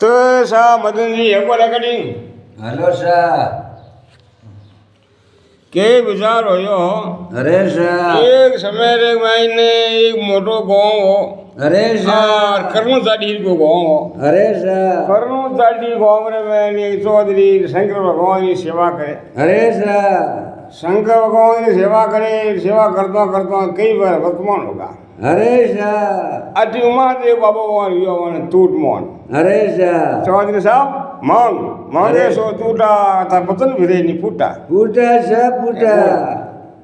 तो सा मदन जी है बोला कटिंग हेलो सर के विचार हो यो अरे सर एक समय रे मायने एक मोटो गांव हो अरे और सर करनू जाडी को गांव हो अरे सर करनू जाडी गांव रे में एक चौधरी शंकर भगवान की सेवा करे अरे सर शंकर भगवान की सेवा करे सेवा करता करता कई बार वर्तमान होगा अरे सर अति महादेव बाबा वहां यो वन टूट मोन अरे सर चौधरी साहब मांग मांगे अरे। सो टूटा था बचन भी नहीं फूटा पूटा सर पूटा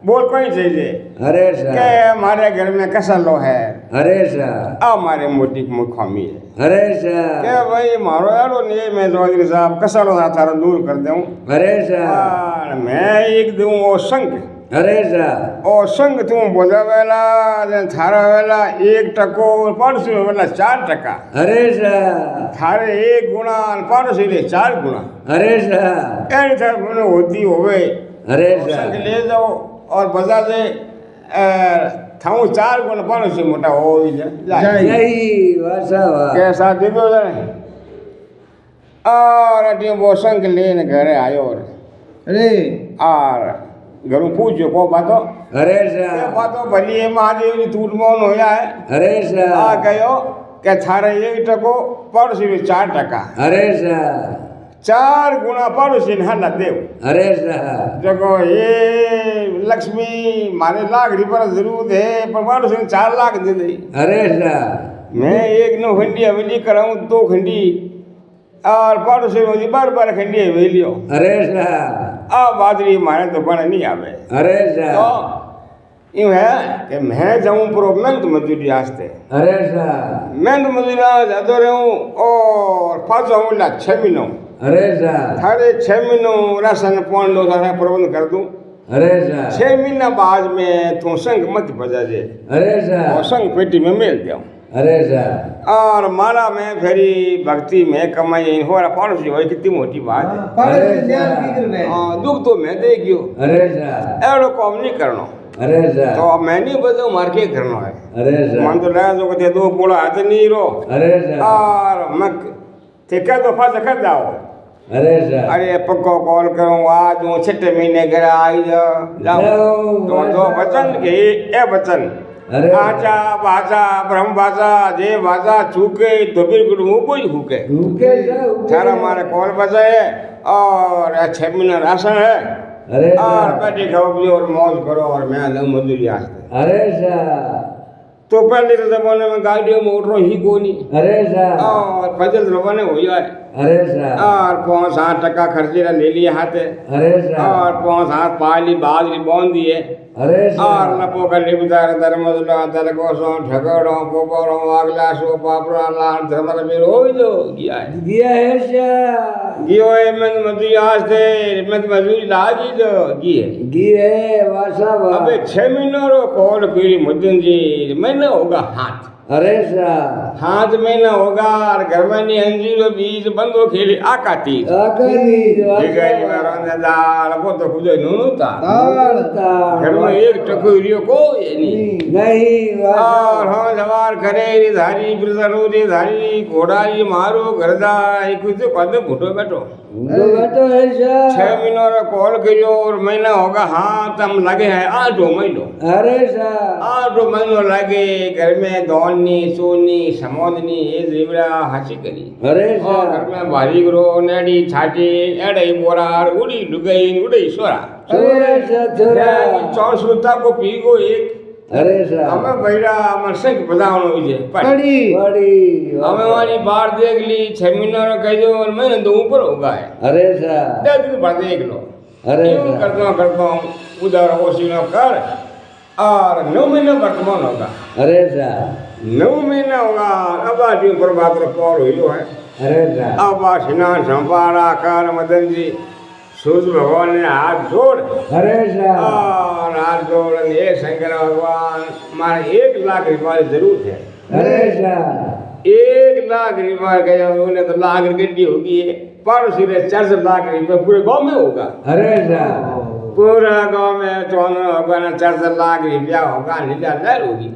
बोल कोई चाहिए अरे के सर हमारे घर में कसलो है अरे सर हमारे मोटी मुखामी है अरे के सर भाई मारो यारो नहीं मैं चौधरी साहब कसलो था थारा दूर कर दूं अरे सर और मैं एक दूं वो संग अरे सर और संग तू बोझा वेला थारा वेला 1% 500 वेला 4%। अरे सर थारे 1 गुणा 500 ले 4 गुणा अरे सर एनी थार गुण होती होवे अरे संग सर ले जाओ और बजा से थाऊ 4 गुण 500 मोटा हो जाए जय वासा वाह कैसा दे दो जने और अटी वो संग लेने घरे आयो अरे और घरों पूछो को बातो अरे ये सर बातो भली है महादेव जी टूट मौन होया है अरे आ सर गयो के थारे 1% 500 में 4%। अरे सर 4 गुणा 500 हल्ला देव अरे सर देखो ये लक्ष्मी मारे लाख रुपये जरूरत है पर 500 में 4 लाख दे दे अरे सर मैं एक नो खंडी हवेली कराऊं 2 खंडी और 500 में 12 खंडी हवेलियो अरे सर आ बादरी मारे तो बन नहीं आवे अरे तो सर यूँ है कि मैं जाऊँ प्रो मेहनत मजदूरी आस्ते अरे सर मेहनत मजदूरी जाते रहूँ और पाँचों मुल्ला 6 महीनों अरे सर थारे 6 महीनों राशन पान लो सारा प्रबंध कर दूँ अरे सर 6 महीना बाद में तू संग मत बजा जे अरे और सर संग पेटी में मेल दिया अरे सर और माला में फेरी भक्ति में कमाई हो रहा पड़ोसी हो कितनी मोटी बात है अरे सर दुख तो मैं दे गयो अरे सर एड़ो काम नहीं करना अरे सर तो अब मैं नहीं बजाऊँ मार के करना है अरे मन सर तो लगा जो कहते 2 बोला हाथ नहीं रो अरे सर और मैं ठेका तो फंस कर जाओ अरे सर अरे पक्को कॉल करूँ आज वो 6 महीने घर आई जाओ तो दो वचन के ए वचन अरे आचा बाजा ब्रह्म बाजा जय बाजा चूके तो बिल्कुल मुँह कोई हुके भूखे सर थारा मारे कॉल बजाए और 6 महीना राशन है अरे और सर बैठी खाओ पियो और मौज करो और मैं लूँ मजदूरी आस्ते अरे सर तो पहले के जमाने में गाड़ियों मोटरों ही को नहीं अरे सर और पैदल रवाने हो जाए अरे सर और 5-8% खर्चे ले लिए हाथे अरे सर और 5-7 पाली बाजरी बांध दिए अरे और सर लपो कर लिपदार धर्मदुला तलकोसों ठगड़ों पोपड़ों आगलासों पापड़ा लान धर्मर में रोई दो गया है दिया है सर गियो है मैं मजदूरी आज थे मैं मजदूरी लागी दो गिए गिए वासा अबे वाह 6 महीनों रो कॉल पीरी मुद्दन जी महीना होगा हाथ अरे सर हाथ महीना होगा और घर में नहीं अंजीरो बीज बंदो खेली आकाती आकरी बिगाड़ी में रोने दाल वो तो खुद नूनू था घर में ताड़ एक टकोरियो को ये नहीं नहीं और वासा हम सवार करे री धारी ब्रदरो री धारी घोड़ाई मारो घर जाए कुछ तो कद फुटो बैठो बैठो है सर 6 महीनों रा कॉल करियो और महीना होगा हाँ तम लगे है 8 महीनों अरे सर 8 महीनों लगे घर में दौड़नी सोनी समोदनी ये जीवड़ा हंसी करी अरे और घर सर में भारी ग्रो नेड़ी छाटी एड़े बोरार उड़ी डुगई उड़ी सोरा अरे सर छोरा चौन सुता को पी गो एक अरे सर हमें बैरा हमारे संग बजावनो विजय बड़ी बड़ी हमें हमारी बाहर देख ली 6 महीना रा कह दो और मैंने तो ऊपर होगा है अरे सर 10 दिन बाद देख लो अरे यूं सर करता हूँ उधर ओसीनो कर और 9 महीना वर्तमान होगा अरे सर 9 महीना होगा अब आज ऊपर बात रो कॉल हुई है अरे सर अब स्नान संपारा कर मदन जी सूर्य भगवान ने हाथ जोड़ अरे सर और हाथ जोड़ ये शंकर भगवान मारे 1 लाख रुपये जरूरत है अरे सर 1 लाख रुपये गया उन्होंने तो लाख गड्डी होगी 500 से 400 लाख रुपये पूरे गांव में होगा अरे सर पूरा गांव में चौन होगा ना 4 लाख रुपया होगा नीला लहर होगी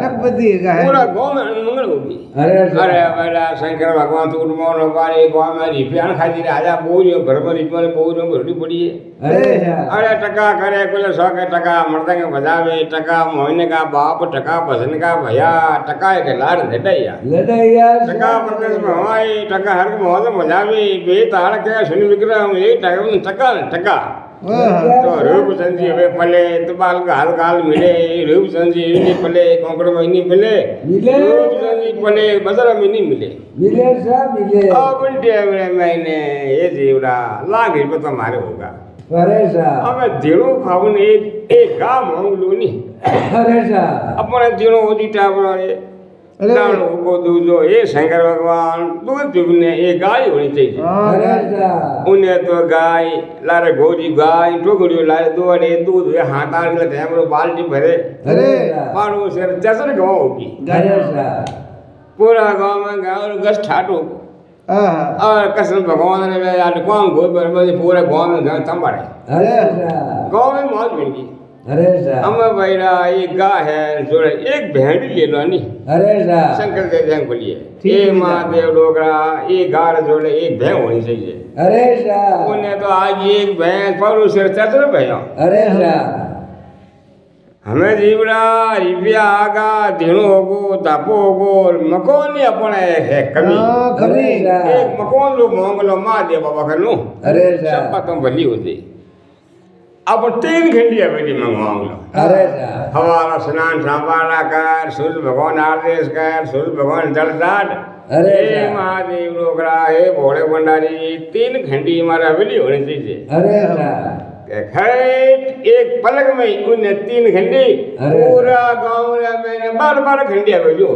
नकबदी का है पूरा गांव में अनमंगल होगी अरे अरे बेटा शंकर भगवान तो उठमोन होगा ये गांव में रुपया खाती राजा बोरियो घर पर रुपया बोरियो भरती पड़ी है अरे टका करे कुल 100 के टका मर्दंग बजावे टका मोहने का बाप टका भजन का भैया टका एक लार लड़ैया लड़ैया टका प्रदेश में हवाई टका हर मोहन बजावे बेताड़ के सुन विक्रम ये टका टका तो रूपचंद जी वे पले तो बाल गाल गाल मिले रूपचंद जी नहीं पले कोंकड़ में नहीं मिले रूपचंद जी पले बजरा में नहीं मिले मिले सब मिले अब इंडिया मैंने ये जीवड़ा लाख रुपये तो हमारे होगा अरे सा हमें दिनों खावन एक गाँव मांग लो नहीं अरे सा अपने दिनों होती टाइम दाड़ो को दूधो ये शंकर भगवान दूध पीने एक गाय होनी चाहिए अरे सा उन्हें तो गाय लारे गोरी गाय टोकरियो लारे दोड़े दूध वे हाथ आड़ के टाइम रो बाल्टी भरे अरे पारो से जसन गाँव होगी अरे सा पूरा गाँव में गाँव और गस ठाटो और कसम भगवान ने यार गाँव घोर पर पूरे गाँव में गाँव तंबाड़े अरे सा गाँव में मौज मिल गई अरे सा हमें भाईरा एक गाय है जोड़े एक भेड़ ले लो नहीं अरे सा शंकर देव जंग बोलिए ये महादेव डोगरा ये गाड़ जोड़े एक भैंस होनी चाहिए अरे सा उन्हें तो आज एक भैंस पर उसे 4 भैया अरे सा हमें जीवड़ा रिपिया आगा दिनों होगो तापो होगो मकोन ही अपने है कभी अरे सा एक मकोन लो मोंगलो महादेव बाबा कर लूं अरे सा सब तुम भली होती अब 3 घंटिया बेटी मंगवाऊं लो अरे सा हमारा स्नान संपादना कर सूर्य भगवान आदेश कर सूर्य भगवान जल डाट अरे हे महादेव डोगरा हे भोले भंडारी 3 घंटी हमारा हवेली होनी चाहिए अरे सा एक पलक में उन्हें 3 घंटे पूरा गांव में मैंने 12 घंटिया भेजो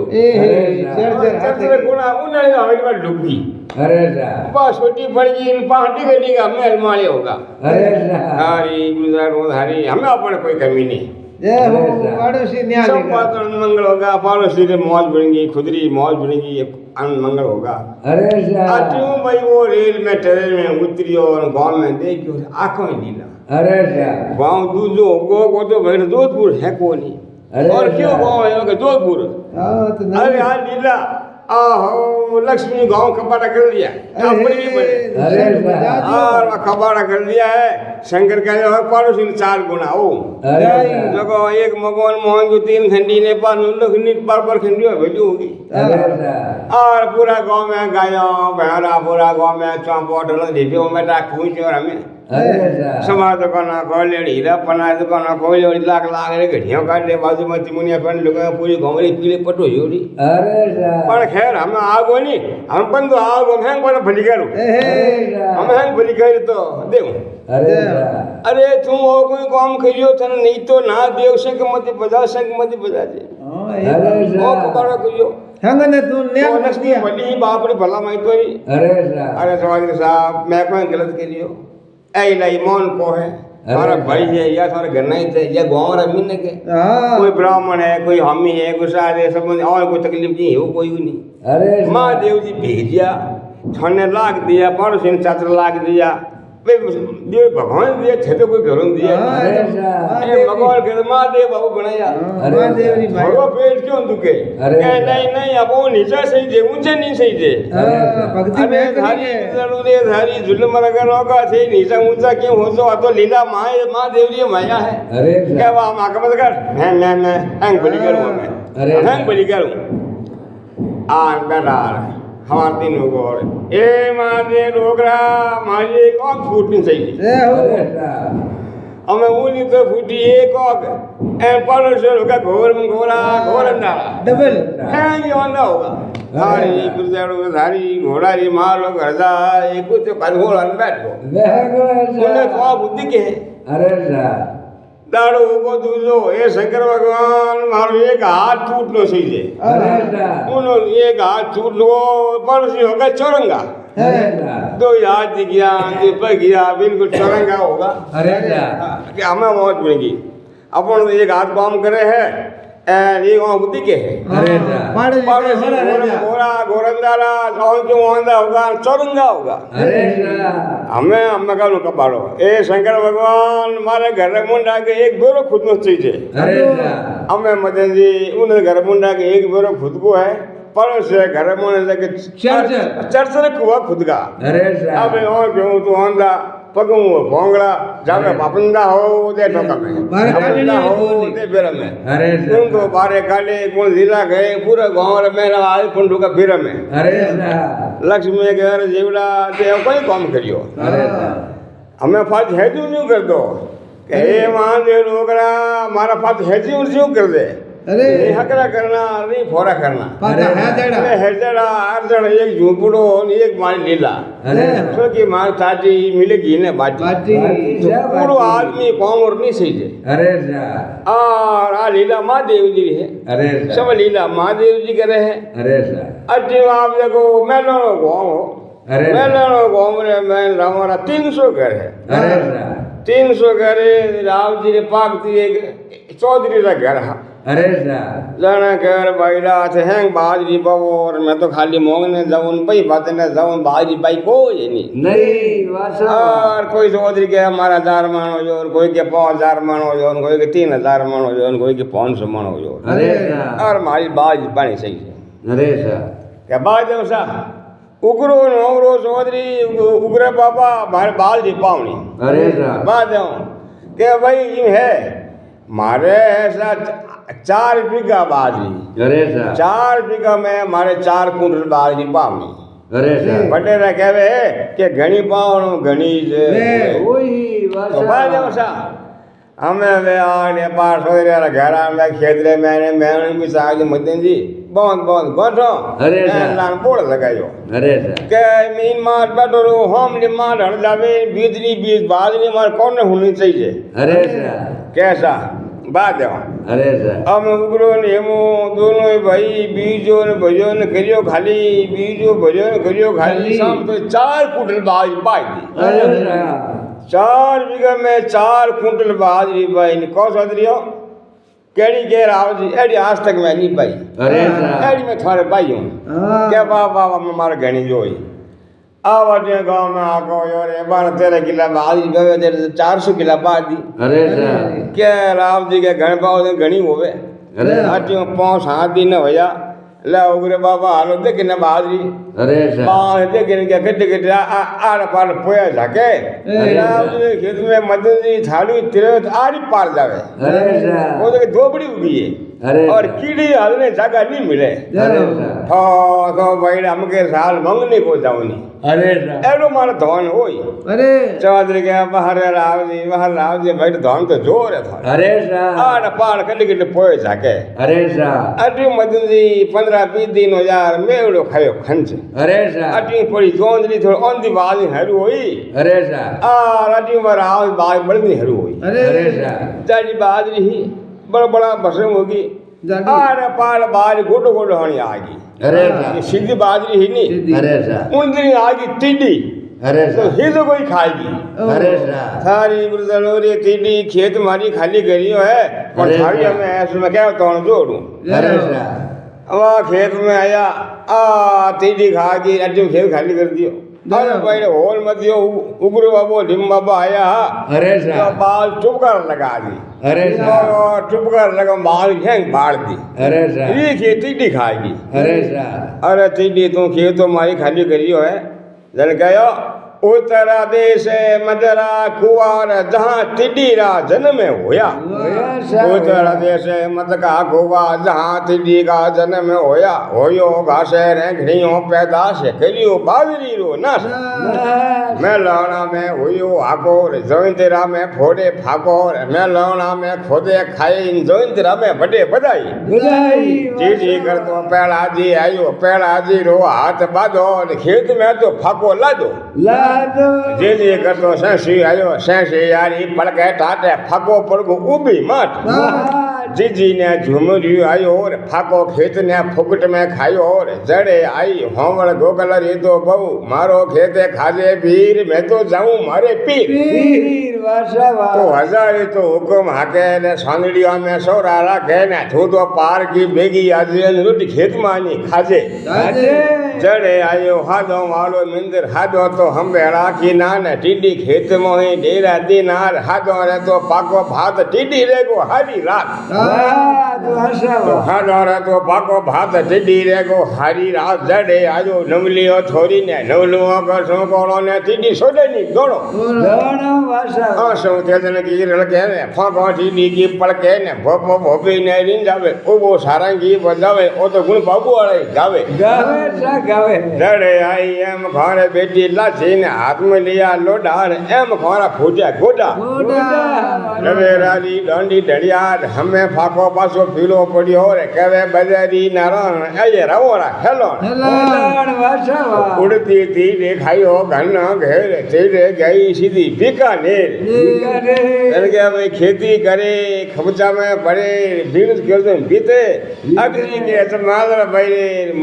गुना उन्हें हवेली पर डूबी अरे सा बस छोटी पड़ी इन 5 घंटी का महल माले होगा अरे सा हरी गुरुदार हरी हमें अपने कोई कमी नहीं जय हो पड़ोसी न्याय सब बात मंगल होगा पड़ोसी से मौज बनेगी खुदरी मौज बनेगी मंगल होगा अरे सा क्यों भाई वो रेल में ट्रेन में उतरी और गांव में देखी आंखों में नीला अरे सा गाँव दूध जो गो तो भाई जोधपुर है को नहीं और क्यों गाँव है जोधपुर अरे हाँ नीला आहो लक्ष्मी गाँव कबाड़ा कर लिया अरे और कबाड़ा कर लिया है शंकर कह रहे पड़ोसी 4 गुना हो देखो एक मगवान मोहन जो 3 घंटी ने पर खंडी वैल्यू होगी और पूरा गांव में गायों भैरा पूरा गांव में चौपट डिब्बे में खुश और हमें समाज दुकान खोल हीरा पना दुकान खोल लाख लाख रे घड़ियों काट ले बाजू में तिमुनिया फन लोग पूरी गांव रे पीले पटो जोड़ी पर खैर हम आगो नहीं हम बंदो आगो हम पर भली करो हम भली कर तो देव अरे तुम वो कोई काम करियो तने नहीं तो ना देव से मत बजा दे वो कबाड़ा करियो हंग ने तू ने नस्ती भली बाप रे भला मैं तो अरे सवाल साहब मैं कोई गलत के लियो ऐ लाई मौन को है हमारा भाई है या हमारा घर नहीं थे या गाँव रमीन के कोई ब्राह्मण है कोई हामी है कोई सारे सब और कोई तकलीफ नहीं हो कोई भी नहीं महादेव जी भेजिया 6 लाख दिया पड़ोसी ने 4 लाख दिया देव भगवान दिया थे तो कोई घरों दिया भगवान के महादेव बाबू बनाया महादेव री भाई वो पेट क्यों दुखे नहीं अब वो नीचा सही दे ऊंचे नहीं सही दे भक्ति में धारी जरूरे धारी जुल्म रगन होगा से नीचा ऊंचा क्यों हो तो लीला महादेव जी माया है क्या वहां माकमत कर मैं हंग बलि करूं मैं हंग बलि करूं आन बेदार हमार 3 होगो और ए महादेव डोगरा माली कौन फूटनी चाहिए हमें ऊनी तो फूटी एक और पड़ोसर होगा घोर अंधारा डबल ये वाला होगा धारी गुजरो धारी घोड़ा री मारो घर जा एक कुछ घोड़ा में बैठो उन्हें को बुद्धि के है दाड़ो को दूजो हे शंकर भगवान मारो एक हाथ टूटनो चाहिए उन्होंने एक हाथ टूट लो पड़ोसी होगा चौरंगा 2 हाथ गया पे गया बिल्कुल चौरंगा होगा कि हमें मौत मिलेगी अपन एक हाथ काम करे है ये गाँव बुद्धि के है अरे सा पाड़ोशी पाड़ोशी होरा राजा गोरा गोरंदारा जो आंदा होगा चौरंगा होगा अरे सा हमें का कपाड़ो ए शंकर भगवान मारे घर मुंडा के एक बेरो खुद में चाहिए अरे सा हमें मदन जी उन घर मुंडा के एक बेरो खुद को है पर से घर मुंडा के चर्च कुआ खुद का अरे सा अब और क्यों तू आंदा पगू भोंगड़ा जावे पापंदा हो दे ठोका में बारे पापंदा काले हो बोली। दे बेर में अरे तुम तो बारे काले कौन जिला गए पूरा गांव में आए कुंडू का फिर में अरे सा लक्ष्मी के घर जीवड़ा ते कोई काम करियो अरे सा हमें फर्ज है क्यों कर दो कि हे मान दे लोगड़ा हमारा फर्ज है क्यों कर दे अरे नहीं हकरा करना नहीं फोरा करना पाता है अरे जड़ा हेजड़ा अर्जड़ एक झूपड़ो और एक मारी लीला अरे तो की मार ताजी मिलेगी ने बाटी बाटी तो पूरो आदमी कौम और नहीं सही है अरे सा और आ लीला महादेव जी है अरे सा सब लीला महादेव जी करे है अरे सा अजी आप देखो मेलों गाँव हो अरे मेलों गाँव में मैं हमारा 300 घर है अरे सा 300 घर राम जी ने पाकती एक चौधरी का घर है अरे सा जाना कर बैला थे हैं बाजरी बाबू और मैं तो खाली मोंगने जाऊन भाई बातें न जाऊन बाजरी भाई कोई नहीं नहीं वासा और कोई चौधरी के हमारा 1000 मान हो जो और कोई के 5000 मान हो जो और कोई के 3000 मान हो जो और कोई के 500 मान हो जो अरे सा और हमारी बाज बनी सही है अरे सा क्या बाज है सा उग्रो नवरो चौधरी उग्र बाबा हमारे बाजरी पावनी अरे सा बात के भाई यूं है मारे ऐसा 4 बीघा बाजरी अरे सा 4 बीघा में हमारे 4 कुंटल बाजरी पावनी अरे सा बटेरा कहवे कि घनी पावनो घनी जे वही तो बाज वासा सा हमें वे आने पास हो रे घर में खेतरे मैंने भी साग मदन जी बहुत बहुत गोठो अरे सा। लान बोल लगायो अरे सा के मीन मार बैठो रो हम ने मार हड़ जावे बीजरी बीज बाजरी मार कौन होनी चाहिए अरे सा कैसा बात है अरे सा हम उग्रो ने हेमो दोनों ही भाई बीजो ने भजो ने करियो खाली बीजो भजो ने करियो खाली शाम तो 4 कुंटल बाजरी पाई दी अरे सा 4 बीघा में 4 कुंटल बाजरी पाई ने कौन सोच रही हो केड़ी के राव जी एडी आज तक मैं नहीं पाई अरे सा एडी में थारे पाई हूं क्या बाबा में मार घणी जोई आवाजे गांव में आको यार 12-13 किला बाजरी गवे तेरे 400 किला बाजरी अरे सा क्या राम जी के घर पाओ घणी होवे अरे अटियो 5-7 दिन होया ले उग्र बाबा हालो देख न बाजरी अरे सा बाल देख न के कट आर पार पोया जाके राम जी के खेत में मदन जी थाली तिरे आरी पार जावे अरे सा वो तो धोबड़ी उगी है अरे और कीड़ी हालने जगह नहीं मिले अरे सा तो भाई हमके साल मंगने को जाऊनी अरे सा एडो मारा धन होई अरे चौधरी के बाहर राव जी भाई धन तो जोर है था अरे सा आड़ पाड़ कट पोए जाके अरे सा अटी मदन जी 15-20 दिन हो यार मेवड़ो खायो खंच अरे सा अटी पड़ी जोंदली थोड़ी औंधी बाज हरू होई अरे सा और अटी में राव बाज बड़ी हरू होई अरे सा तारी बाजरी ही बड़ा बड़ा भसम होगी जागी। आड़ पाड़ बाज गोटो गोटो हणी आगी अरे ये सा सीधी बाजरी ही नहीं अरे सा उन दिन आगी टिड्डी अरे तो सा ही तो कोई खाएगी अरे सा थारी बुरदलोरी टिड्डी खेत मारी खाली करियो है और अरे थारी वाह। हमें ऐसे में क्या तोड़ जोड़ू अरे सा वहाँ खेत में आया टिड्डी खा के अड्डी खेत खाली कर दियो अरे भाई होल मत दियो उग्र बाबू ढिम बाबा आया अरे तो सा बाल चुप कर लगा दी अरे सा और चुप कर लगा बाल हैंग बाढ़ दी अरे सा ये खेत टिड्डी खाएगी अरे सा अरे टिड्डी तू खेत तो मारी खाली करियो है जन कहो उत्तर देश मदरा कुआर जहाँ टिड्डी रा जन्म होया उत्तर देश मत का कुआ जहाँ टिड्डी का जन्म होया होयो घासे रेंघड़ियों पैदाश करियो बाजरी रो नस मैं लौना में हुयो आकोर जोइंतरा में फोड़े फाकोर मैं लौना में खोदे खाई जोइंतरा में बड़े बधाई जी कर तो पेड़ा जी आयो पेड़ा जी रो हाथ बांधो खेत में तो फाको ला दो जे कर तो sensi ayo sensi यारी पड़के टाटे फको पड़को उबी मत जीजी ने झुमरियो आयो रे फाको खेत ने फुकट में खायो रे जड़े आई होमड़ गोगल रे तो बहु मारो खेते खाजे भीर मैं तो जाऊं मारे पीर પીર વાસા વાહ. तो हजारे तो हुक्म हाके ने सांदड़िया में सोरा राखे ने तू तो पार की बेगी आजे रोटी खेत मानी खाजे આજે जड़े आयो हादो वालो मिंदर हादो तो हम बेड़ा की नान टीडी खेत मोही डेरा दिनार हादो रे तो पाको भात टीडी रेगो हारी रात વાહ, વાસા तो વાહ. हादो रे तो पाको भात टीडी रेगो हारी रात जड़े आयो नमलियो थोड़ी ने नवलुओ को सोकोड़ो ने टीडी सोडनी गणो દોણો વાસા વાહ. सो तेजन की रलके ने फाको टीडी की पलके ने भोपो भोपी ने रिंजावे उबो सारंगी बजावे ओ तो गुण बाबू वाले गावे ગાવે સા ગાવે जड़े आई एम घोड़े बेटी लाची ने हाथ में लिया लोडार एम घोड़ा फूटा गोडा रवेरारी डंडी ढड़ियार हमें फाको पासो पीलो पड़ियो रे कवे बजारी नारायण ए रवोरा हेलो દોણ વાસા વાહ. उड़ती थी देखायो घन घेर तेरे गई सीधी बीकानेर બીકાનેર. के भाई खेती करे खबचा में पड़े भीड़ के बीते अग्नि के समाल भाई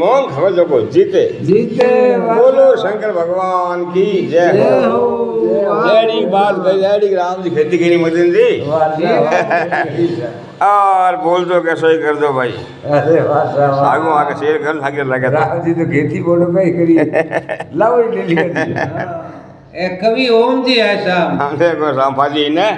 मोन खबचो को जीते જીતે વાસા बोलो शंकर भगवान की जय જય हो હો. डैडी की बात कही डैडी राम जी खेती करी मदन जी વાસા વાહ. और बोल दो कैसे ही कर दो भाई અરે વાસા વાહ. आगो आके शेर कर लागे लगे तो રામજી તો ખેતી બોલો કઈ કરી લાવો એ લઈ લે. એ કવિ ઓમજી આશા हमने को रामपाजी ने